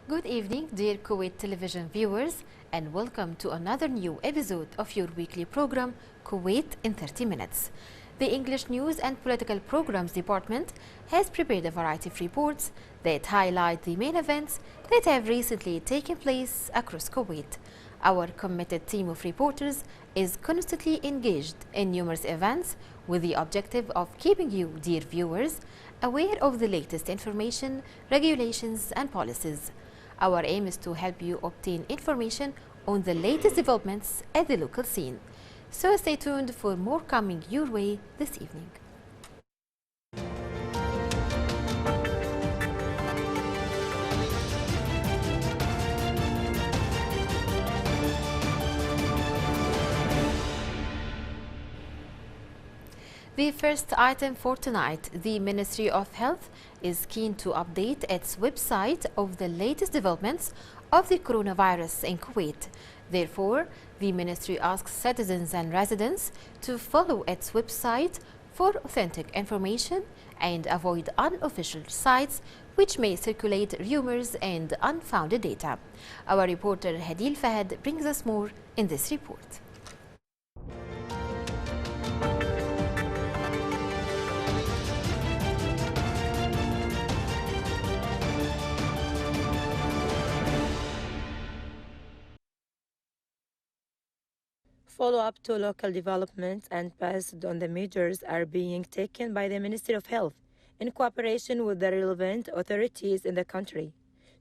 Good evening, dear Kuwait television viewers, and welcome to another new episode of your weekly program, Kuwait in 30 Minutes. The English News and Political Programs Department has prepared a variety of reports that highlight the main events that have recently taken place across Kuwait. Our committed team of reporters is constantly engaged in numerous events with the objective of keeping you, dear viewers, aware of the latest information, regulations, and policies. Our aim is to help you obtain information on the latest developments at the local scene. So stay tuned for more coming your way this evening. The first item for tonight, the Ministry of Health is keen to update its website of the latest developments of the coronavirus in Kuwait. Therefore, the ministry asks citizens and residents to follow its website for authentic information and avoid unofficial sites which may circulate rumors and unfounded data. Our reporter Hadil Fahad brings us more in this report. Follow-up to local developments and based on the measures are being taken by the Ministry of Health in cooperation with the relevant authorities in the country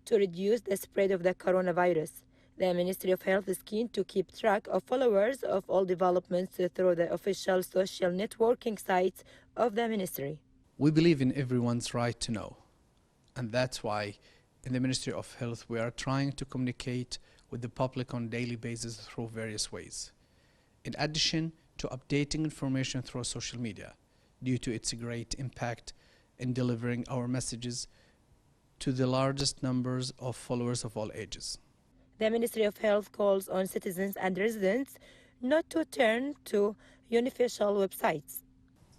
to reduce the spread of the coronavirus. The Ministry of Health is keen to keep track of followers of all developments through the official social networking sites of the ministry. We believe in everyone's right to know, and that's why in the Ministry of Health we are trying to communicate with the public on a daily basis through various ways. In addition to updating information through social media, due to its great impact in delivering our messages to the largest numbers of followers of all ages. The Ministry of Health calls on citizens and residents not to turn to unofficial websites.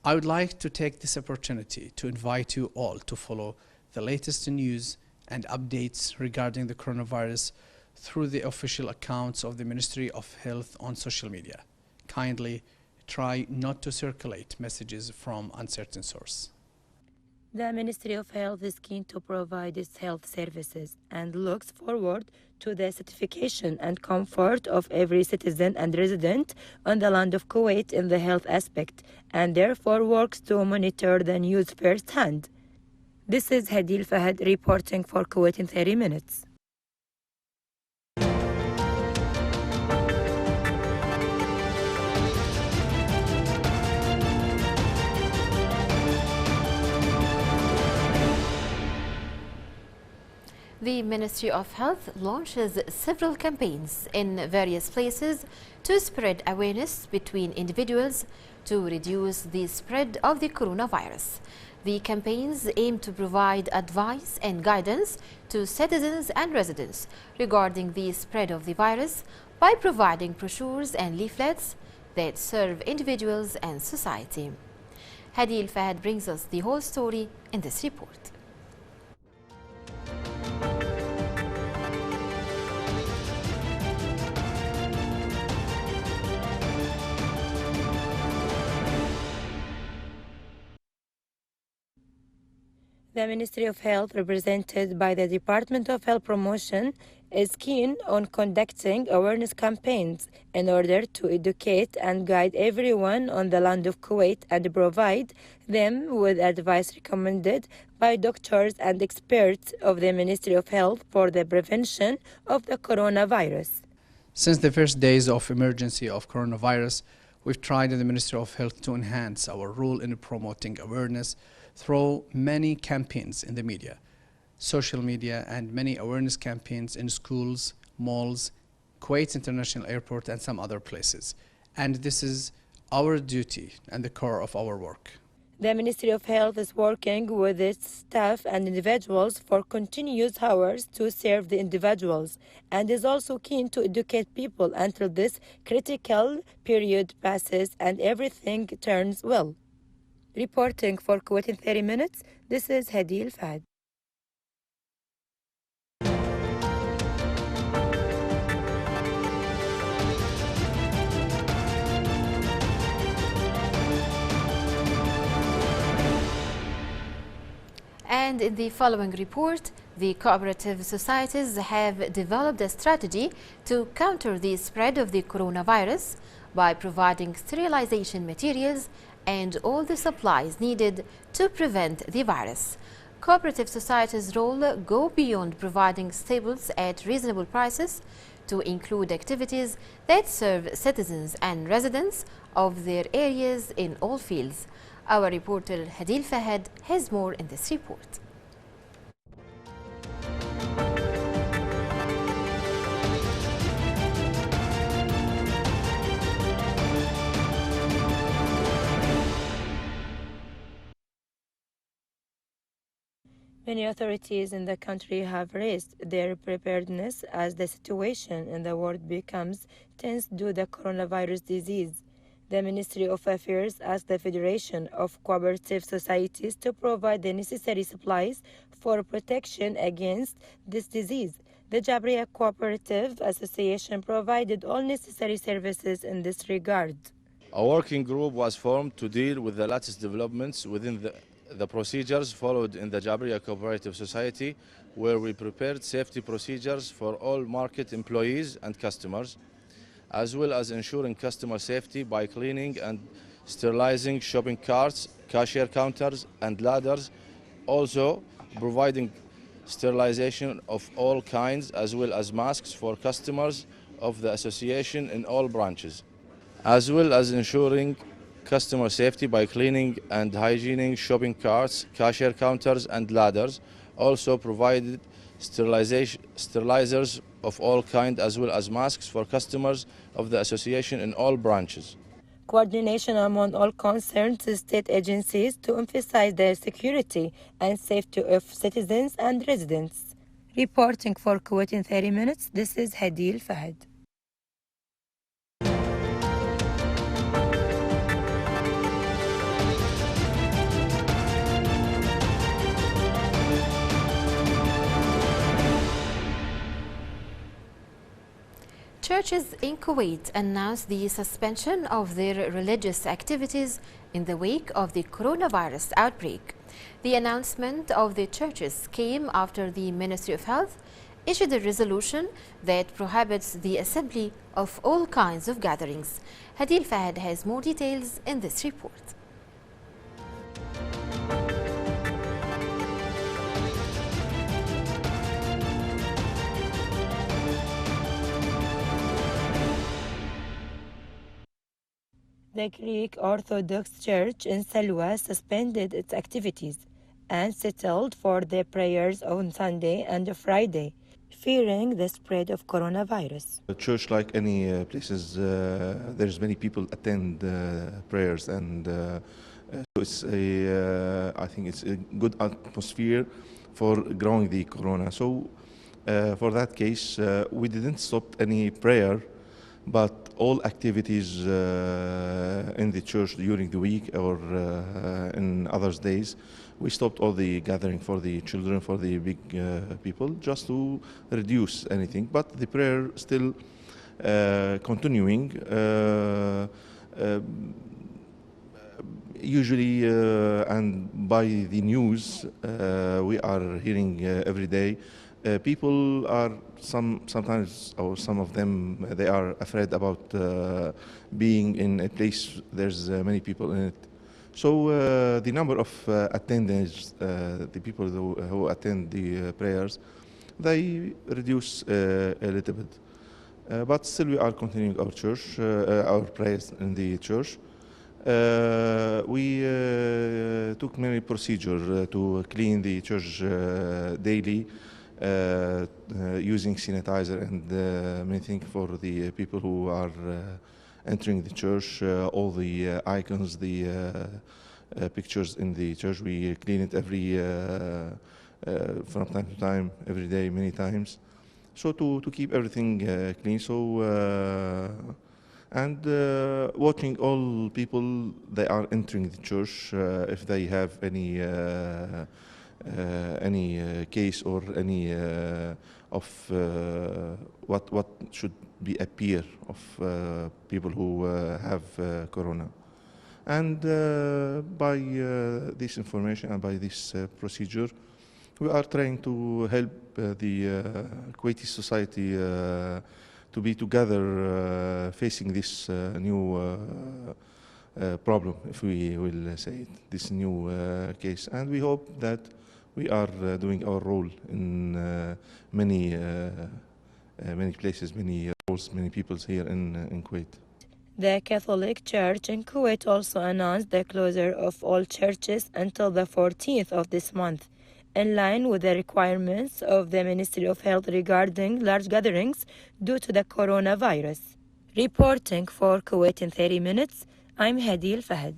I would like to take this opportunity to invite you all to follow the latest news and updates regarding the coronavirus through the official accounts of the Ministry of Health on social media. Kindly try not to circulate messages from uncertain source. The Ministry of Health is keen to provide its health services and looks forward to the certification and comfort of every citizen and resident on the land of Kuwait in the health aspect, and therefore works to monitor the news firsthand. This is Hadil Fahad reporting for Kuwait in 30 Minutes. The Ministry of Health launches several campaigns in various places to spread awareness between individuals to reduce the spread of the coronavirus. The campaigns aim to provide advice and guidance to citizens and residents regarding the spread of the virus by providing brochures and leaflets that serve individuals and society. Hadil Fahad brings us the whole story in this report. The Ministry of Health, represented by the Department of Health Promotion, is keen on conducting awareness campaigns in order to educate and guide everyone on the land of Kuwait and provide them with advice recommended by doctors and experts of the Ministry of Health for the prevention of the coronavirus. Since the first days of emergency of coronavirus, we've tried in the Ministry of Health to enhance our role in promoting awareness through many campaigns in the media, social media, and many awareness campaigns in schools, malls, Kuwait International Airport, and some other places. And this is our duty and the core of our work. The Ministry of Health is working with its staff and individuals for continuous hours to serve the individuals, and is also keen to educate people until this critical period passes and everything turns well. Reporting for Kuwait in 30 Minutes, this is Hadil Fahad. And in the following report, the cooperative societies have developed a strategy to counter the spread of the coronavirus by providing sterilization materials and all the supplies needed to prevent the virus. Cooperative societies' role go beyond providing staples at reasonable prices to include activities that serve citizens and residents of their areas in all fields. Our reporter Hadil Fahad has more in this report. Many authorities in the country have raised their preparedness as the situation in the world becomes tense due to the coronavirus disease. The Ministry of Affairs asked the Federation of Cooperative Societies to provide the necessary supplies for protection against this disease. The Jabriya Cooperative Association provided all necessary services in this regard. A working group was formed to deal with the latest developments within the procedures followed in the Jabriya Cooperative Society, where we prepared safety procedures for all market employees and customers, as well as ensuring customer safety by cleaning and sterilizing shopping carts, cashier counters and ladders, also providing sterilization of all kinds as well as masks for customers of the association in all branches, as well as ensuring customer safety by cleaning and hygiening shopping carts, cashier counters and ladders, also provided sterilizers of all kinds as well as masks for customers of the association in all branches. Coordination among all concerned state agencies to emphasize the security and safety of citizens and residents. Reporting for Kuwait in 30 minutes, this is Hadil Fahad. Churches in Kuwait announced the suspension of their religious activities in the wake of the coronavirus outbreak. The announcement of the churches came after the Ministry of Health issued a resolution that prohibits the assembly of all kinds of gatherings. Hadil Fahad has more details in this report. The Greek Orthodox Church in Salwa suspended its activities and settled for their prayers on Sunday and Friday, fearing the spread of coronavirus. A church, like any places, there's many people attend prayers, and so it's I think it's a good atmosphere for growing the corona. So for that case, we didn't stop any prayer, but all activities in the church during the week or in other days, we stopped all the gathering for the children, for the big people, just to reduce anything. But the prayer still continuing. Usually, and by the news, we are hearing every day, people are sometimes, or some of them, they are afraid about being in a place there's many people in it. So the number of attendants, the people who attend the prayers, they reduce a little bit. But still we are continuing our church, our prayers in the church. We took many procedures to clean the church daily, using sanitizer and many things for the people who are entering the church. All the icons, the pictures in the church, we clean it every from time to time, every day, many times. So to keep everything clean. So and watching all people they are entering the church, if they have any case or any of what should be appear of people who have corona. And by this information and by this procedure, we are trying to help the Kuwaiti society to be together facing this new problem, if we will say it, this new case. And we hope that we are doing our role in many places, many roles, many peoples here in Kuwait. The Catholic Church in Kuwait also announced the closure of all churches until the 14th of this month, in line with the requirements of the Ministry of Health regarding large gatherings due to the coronavirus. Reporting for Kuwait in 30 minutes, I'm Hadil Fahad.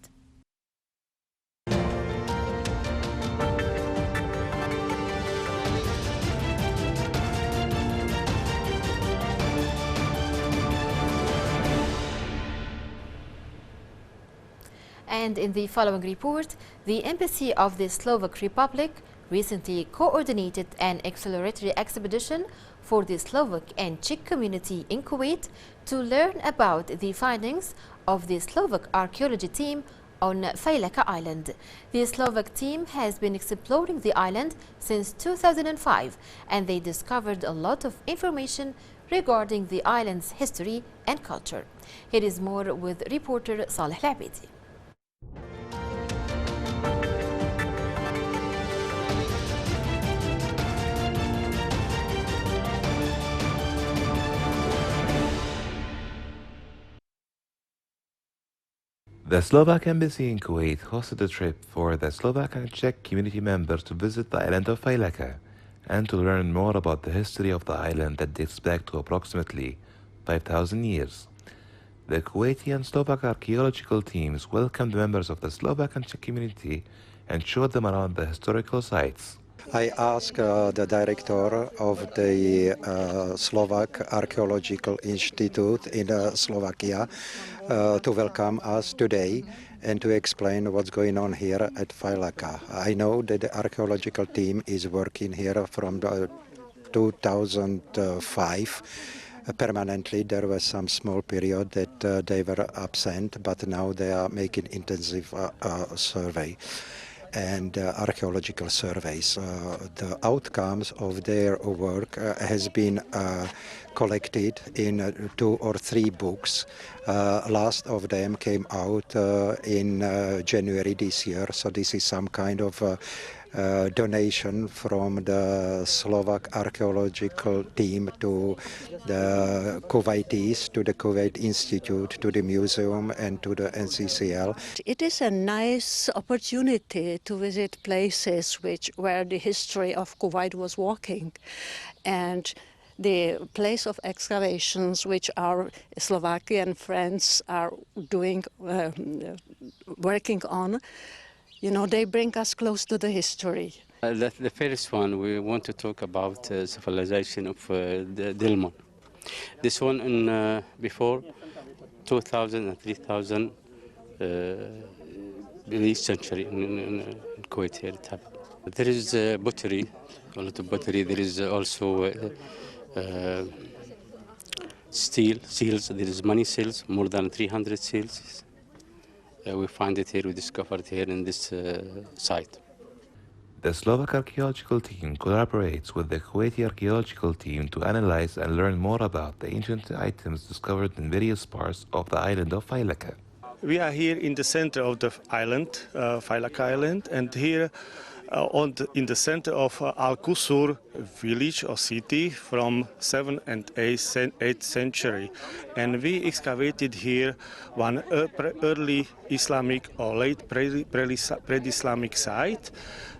And in the following report, the Embassy of the Slovak Republic recently coordinated an exploratory expedition for the Slovak and Czech community in Kuwait to learn about the findings of the Slovak archaeology team on Failaka Island. The Slovak team has been exploring the island since 2005, and they discovered a lot of information regarding the island's history and culture. Here is more with reporter Saleh Labidi. The Slovak Embassy in Kuwait hosted a trip for the Slovak and Czech community members to visit the island of Failaka and to learn more about the history of the island that dates back to approximately 5,000 years. The Kuwaiti and Slovak archaeological teams welcomed members of the Slovak and Czech community and showed them around the historical sites. I asked the director of the Slovak Archaeological Institute in Slovakia to welcome us today and to explain what's going on here at Failaka. I know that the archaeological team is working here from 2005. Permanently, there was some small period that they were absent, but now they are making intensive survey and archaeological surveys. The outcomes of their work has been collected in 2 or 3 books. Last of them came out in January this year, so this is some kind of donation from the Slovak archaeological team to the Kuwaitis, to the Kuwait Institute, to the museum and to the NCCL. It is a nice opportunity to visit places where the history of Kuwait was walking, and the place of excavations which our Slovakian friends are doing, working on. You know, they bring us close to the history. The first one, we want to talk about civilization of the Dilmun. This one in before 2000 and 3000 in the century in Kuwait here it happened. There is pottery, a lot of pottery. There is also steel, seals. There is money seals, more than 300 seals. We find it here, we discovered here in this site. The Slovak archaeological team collaborates with the Kuwaiti archaeological team to analyze and learn more about the ancient items discovered in various parts of the island of Failaka. We are here in the center of the island, Failaka Island, and here in the center of Al-Qusur village or city from 7th and 8th century. And we excavated here one early Islamic or late pre-Islamic site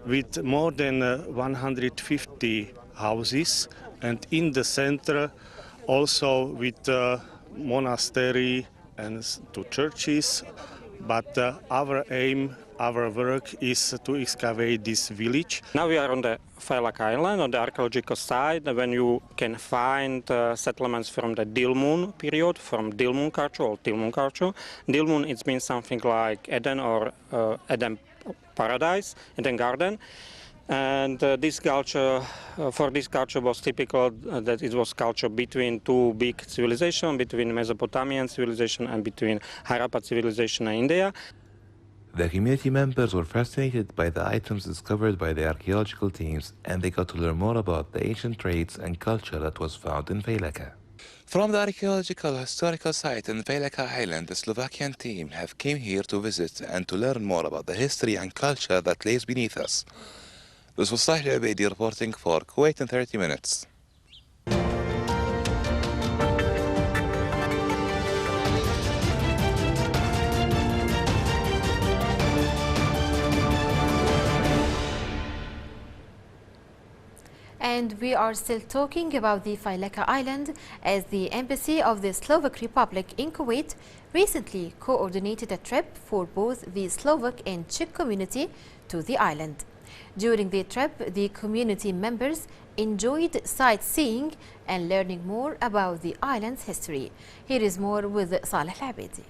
with more than 150 houses, and in the center also with monastery and 2 churches. But our aim, our work is to excavate this village. Now we are on the Failaka Island, on the archaeological site, when you can find settlements from the Dilmun period, from Dilmun culture or Tilmun culture. Dilmun, it means something like Eden or Eden paradise, Eden garden. And this culture, for this culture was typical that it was culture between 2 big civilizations, between Mesopotamian civilization and between Harappa civilization and India. The community members were fascinated by the items discovered by the archaeological teams, and they got to learn more about the ancient trades and culture that was found in Failaka. From the archaeological historical site in Failaka Island, the Slovakian team have came here to visit and to learn more about the history and culture that lays beneath us. This was Sahil Abedi reporting for Kuwait in 30 minutes. And we are still talking about the Failaka Island, as the Embassy of the Slovak Republic in Kuwait recently coordinated a trip for both the Slovak and Czech community to the island. During the trip, the community members enjoyed sightseeing and learning more about the island's history. Here is more with Saleh Al-Abedi.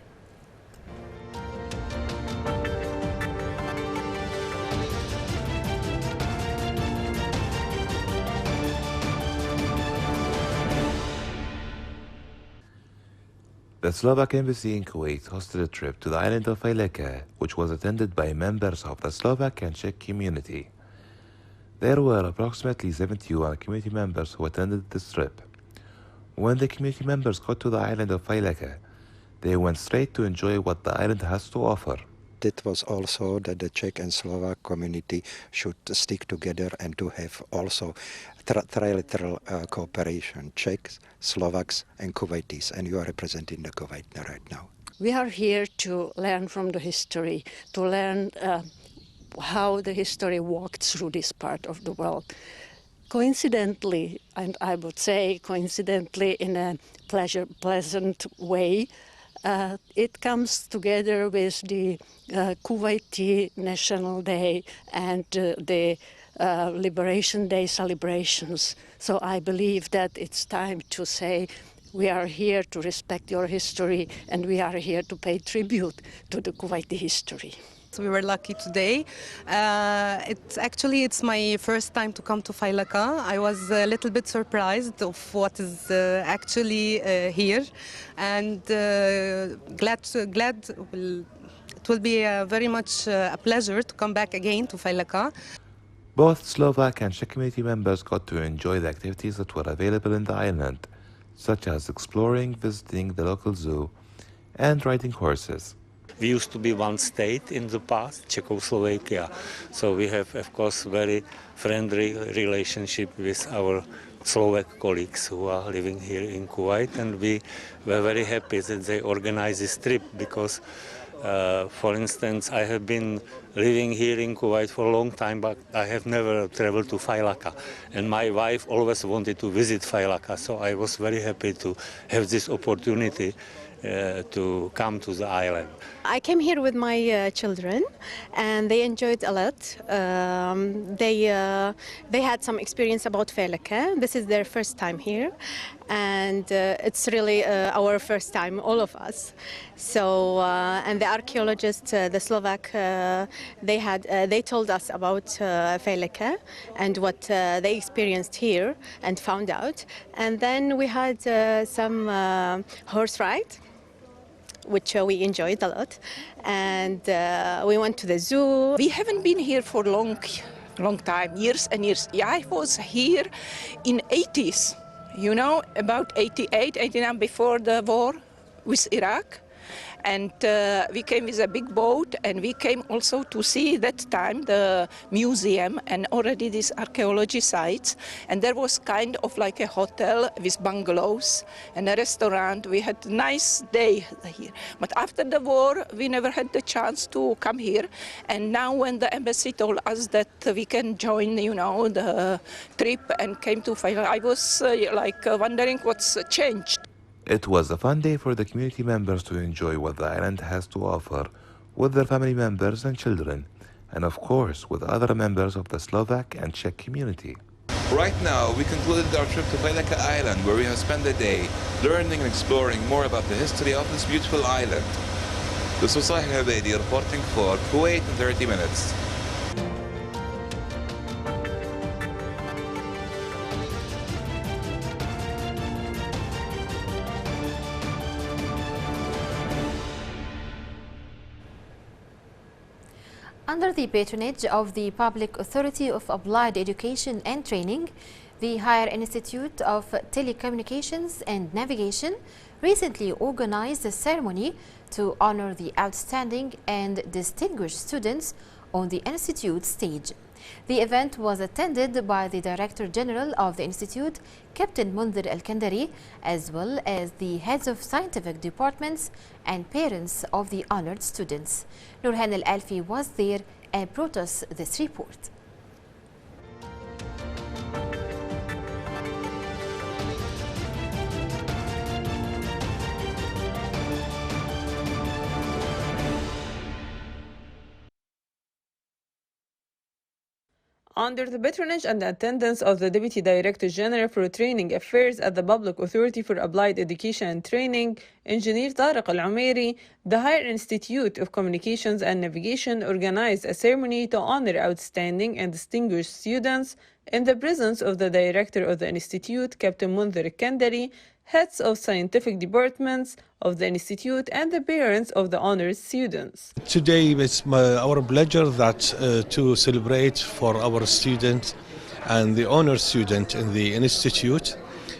The Slovak Embassy in Kuwait hosted a trip to the island of Failaka, which was attended by members of the Slovak and Czech community. There were approximately 71 community members who attended this trip. When the community members got to the island of Failaka, they went straight to enjoy what the island has to offer. It was also that the Czech and Slovak community should stick together and to have also trilateral cooperation, Czechs, Slovaks and Kuwaitis, and you are representing the Kuwait right now. We are here to learn from the history, to learn how the history walked through this part of the world. Coincidentally, and I would say coincidentally in a pleasant way, it comes together with the Kuwaiti National Day and the Liberation Day celebrations. So I believe that it's time to say we are here to respect your history and we are here to pay tribute to the Kuwaiti history. We were lucky today. It's my first time to come to Failaka. I was a little bit surprised of what is actually here, and glad it will be very much a pleasure to come back again to Failaka. Both Slovak and Czech community members got to enjoy the activities that were available in the island, such as exploring, visiting the local zoo, and riding horses. We used to be one state in the past, Czechoslovakia, so we have, of course, very friendly relationship with our Slovak colleagues who are living here in Kuwait, and we were very happy that they organized this trip because, for instance, I have been living here in Kuwait for a long time, but I have never traveled to Failaka, and my wife always wanted to visit Failaka, so I was very happy to have this opportunity to come to the island. I came here with my children and they enjoyed a lot. They had some experience about Failaka. This is their first time here and it's really our first time, all of us. So, and the archaeologists, the Slovak, they told us about Failaka and what they experienced here and found out. And then we had some horse ride, which we enjoyed a lot, and we went to the zoo. We haven't been here for long time, years and years. Yeah, I was here in 80s, you know, about 88, 89, before the war with Iraq. And we came with a big boat, and we came also to see that time the museum and already these archaeology sites. And there was kind of like a hotel with bungalows and a restaurant. We had a nice day here. But after the war, we never had the chance to come here. And now when the embassy told us that we can join, you know, the trip and came to Failaka, I was wondering what's changed. It was a fun day for the community members to enjoy what the island has to offer with their family members and children, and of course with other members of the Slovak and Czech community. Right now, we concluded our trip to Failaka Island, where we have spent the day learning and exploring more about the history of this beautiful island. This was Sahil Abedi reporting for Kuwait in 30 minutes. Under the patronage of the Public Authority of Applied Education and Training, the Higher Institute of Telecommunications and Navigation recently organized a ceremony to honor the outstanding and distinguished students on the Institute stage. The event was attended by the Director General of the Institute, Captain Mundir Al-Kandari, as well as the heads of scientific departments and parents of the honored students. Nurhan Al-Alfi was there and brought us this report. Under the patronage and attendance of the Deputy Director General for Training Affairs at the Public Authority for Applied Education and Training, Engineer Tariq Al-Umairi, the Higher Institute of Communications and Navigation organized a ceremony to honor outstanding and distinguished students in the presence of the Director of the Institute, Captain Mundir Al-Kandari, heads of scientific departments of the Institute, and the parents of the honored students. Today it's our pleasure to celebrate for our student and the honor student in the Institute.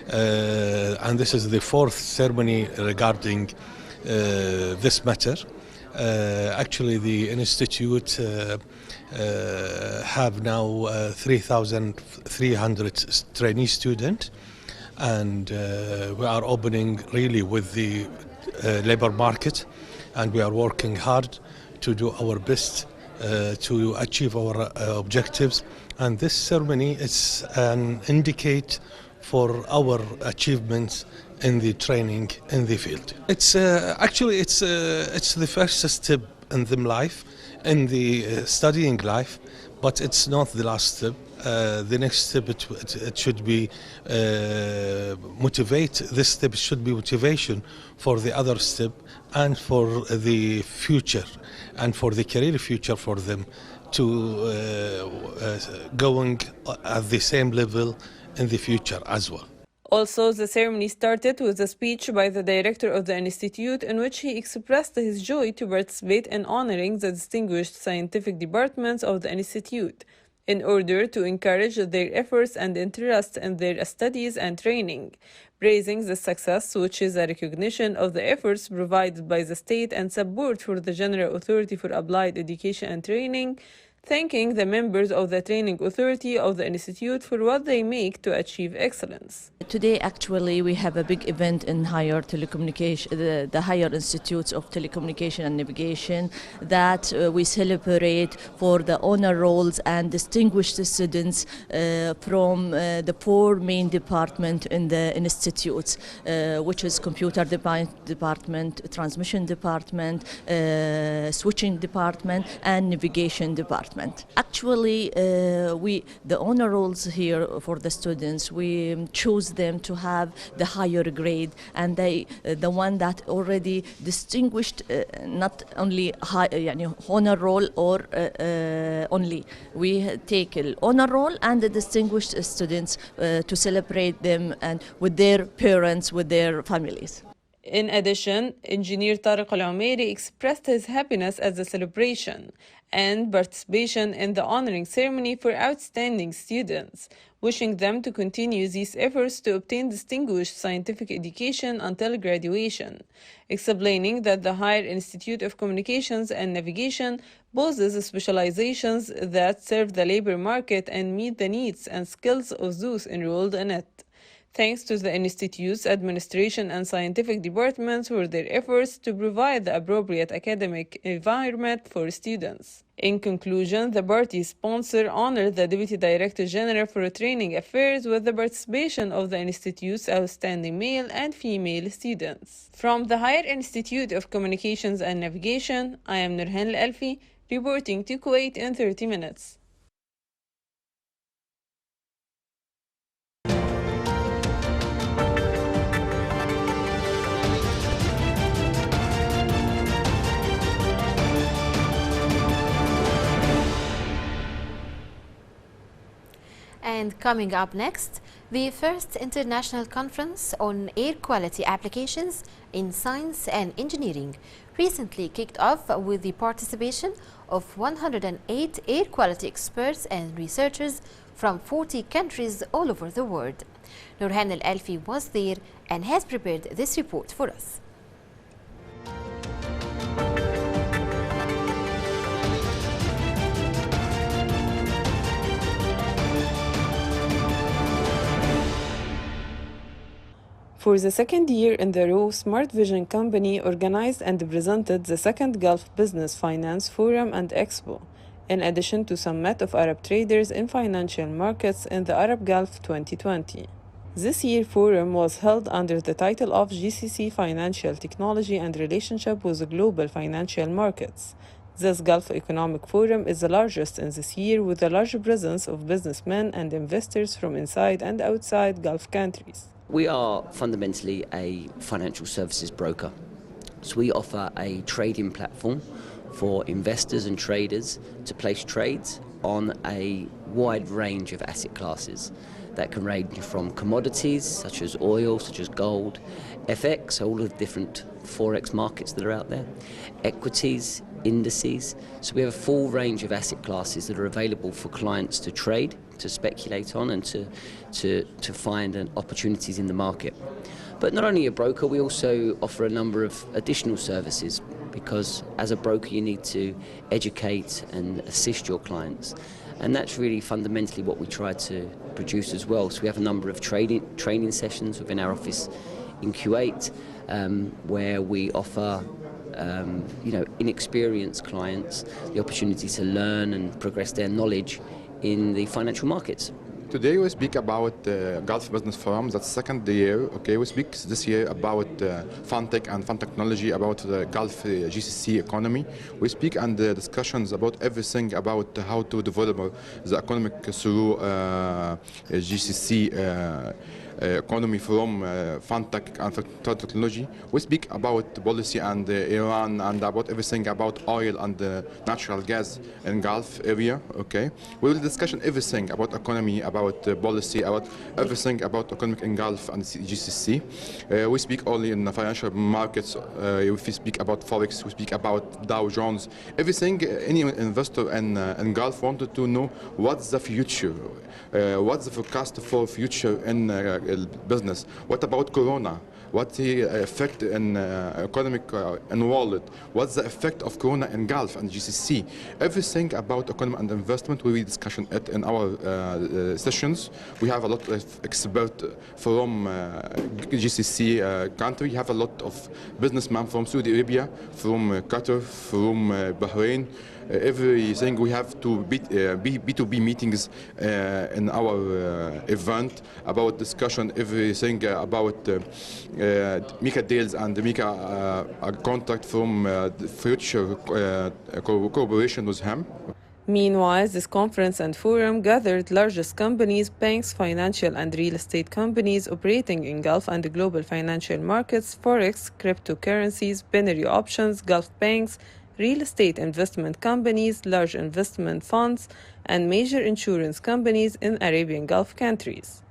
And this is the fourth ceremony regarding this matter. Actually, the Institute have now 3,300 trainee students, and we are opening really with the labor market, and we are working hard to do our best to achieve our objectives. And this ceremony is an indicate for our achievements in the training in the field. It's actually it's the first step in the life, in the studying life, but it's not the last step. The next step it should be motivate. This step should be motivation for the other step and for the future and for the career future for them to going at the same level in the future as well. Also, the ceremony started with a speech by the director of the Institute in which he expressed his joy to participate in honoring the distinguished scientific departments of the Institute in order to encourage their efforts and interest in their studies and training, praising the success, which is a recognition of the efforts provided by the state and support for the General Authority for Applied Education and Training, thanking the members of the Training Authority of the Institute for what they make to achieve excellence. Today, actually, we have a big event in higher telecommunication, the Higher Institutes of Telecommunication and Navigation, that we celebrate for the honor rolls and distinguished students from the four main departments in the institutes, which is computer department, transmission department, switching department, and navigation department. Actually, the honor rolls here for the students, we choose them to have the higher grade, and they the one that already distinguished not only honor roll or only. We take honor roll and the distinguished students to celebrate them and with their parents, with their families. In addition, Engineer Tariq Al-Umairi expressed his happiness at the celebration and participation in the honoring ceremony for outstanding students, wishing them to continue these efforts to obtain distinguished scientific education until graduation, explaining that the Higher Institute of Communications and Navigation poses specializations that serve the labor market and meet the needs and skills of those enrolled in it. Thanks to the Institute's administration and scientific departments for their efforts to provide the appropriate academic environment for students. In conclusion, the party sponsor honored the Deputy Director General for Training Affairs with the participation of the Institute's outstanding male and female students. From the Higher Institute of Communications and Navigation, I am Nurhan Al-Alfi, reporting to Kuwait in 30 minutes. And coming up next, the first international conference on air quality applications in science and engineering recently kicked off with the participation of 108 air quality experts and researchers from 40 countries all over the world. Nurhan Al-Alfi was there and has prepared this report for us. For the second year in a row, Smart Vision Company organized and presented the second Gulf Business Finance Forum and Expo, in addition to Summit of Arab Traders in Financial Markets in the Arab Gulf 2020. This year's forum was held under the title of GCC Financial Technology and Relationship with the Global Financial Markets. This Gulf Economic Forum is the largest in this year, with a large presence of businessmen and investors from inside and outside Gulf countries. We are fundamentally a financial services broker. So we offer a trading platform for investors and traders to place trades on a wide range of asset classes that can range from commodities such as oil, such as gold, FX, all of the different forex markets that are out there, equities, indices. So we have a full range of asset classes that are available for clients to trade, to speculate on, and to find opportunities in the market. But not only a broker, we also offer a number of additional services, because as a broker you need to educate and assist your clients. And that's really fundamentally what we try to produce as well. So we have a number of training sessions within our office in Kuwait, where we offer inexperienced clients the opportunity to learn and progress their knowledge in the financial markets. Today we speak about Gulf Business Forum, that's second year. Okay, we speak this year about fintech and fund technology, about the Gulf GCC economy. We speak and discussions about everything about how to develop the economic through GCC economy from fintech and fund technology. We speak about policy and Iran and about everything about oil and natural gas in Gulf area. Okay, we will discuss everything about economy, about policy, about everything about economic in Gulf and GCC. We speak only in the financial markets. We speak about forex. We speak about Dow Jones. Everything any investor in Gulf wanted to know what's the future, what's the forecast for future in business. What about Corona? What's the effect in economic and wallet? What's the effect of Corona in Gulf and GCC? Everything about economy and investment, we will discuss it in our sessions. We have a lot of experts from GCC country. We have a lot of businessmen from Saudi Arabia, from Qatar, from Bahrain. Everything we have to B2B meetings in our event about discussion, everything about make a deals and make a contract from future cooperation with him. Meanwhile, this conference and forum gathered largest companies, banks, financial and real estate companies operating in Gulf and the global financial markets, forex, cryptocurrencies, binary options, Gulf banks, real estate investment companies, large investment funds, and major insurance companies in Arabian Gulf countries.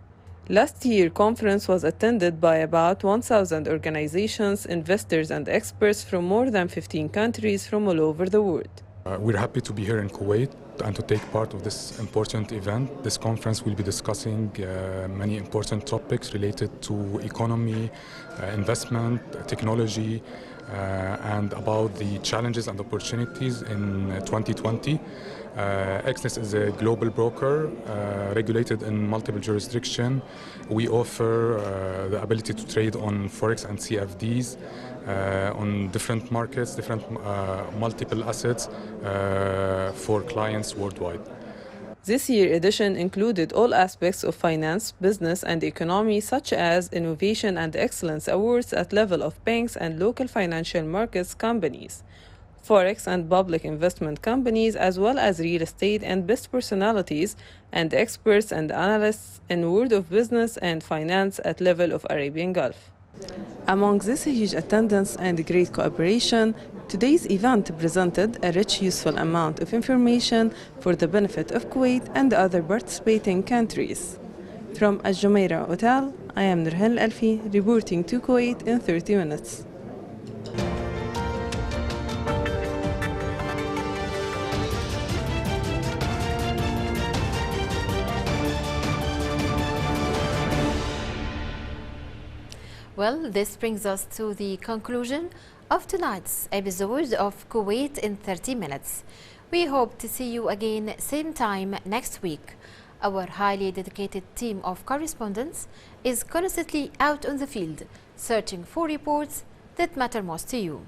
Last year's conference was attended by about 1,000 organizations, investors, and experts from more than 15 countries from all over the world. We're happy to be here in Kuwait and to take part of this important event. This conference will be discussing many important topics related to economy, investment, technology, and about the challenges and opportunities in 2020. Exness is a global broker regulated in multiple jurisdictions. We offer the ability to trade on Forex and CFDs on different markets, different multiple assets for clients worldwide. This year's edition included all aspects of finance, business, and economy, such as Innovation and Excellence Awards at level of banks and local financial markets companies, forex and public investment companies, as well as real estate and best personalities and experts and analysts in world of business and finance at level of Arabian Gulf. Among this huge attendance and great cooperation, today's event presented a rich, useful amount of information for the benefit of Kuwait and the other participating countries. From Al Jumeirah Hotel, I am Nurhan Alfi, reporting to Kuwait in 30 minutes. Well, this brings us to the conclusion of tonight's episode of Kuwait in 30 minutes. We hope to see you again same time next week. Our highly dedicated team of correspondents is constantly out on the field, searching for reports that matter most to you.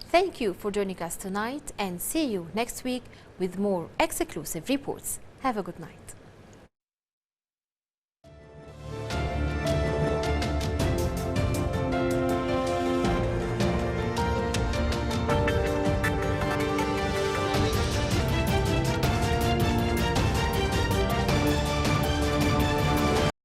Thank you for joining us tonight and see you next week with more exclusive reports. Have a good night.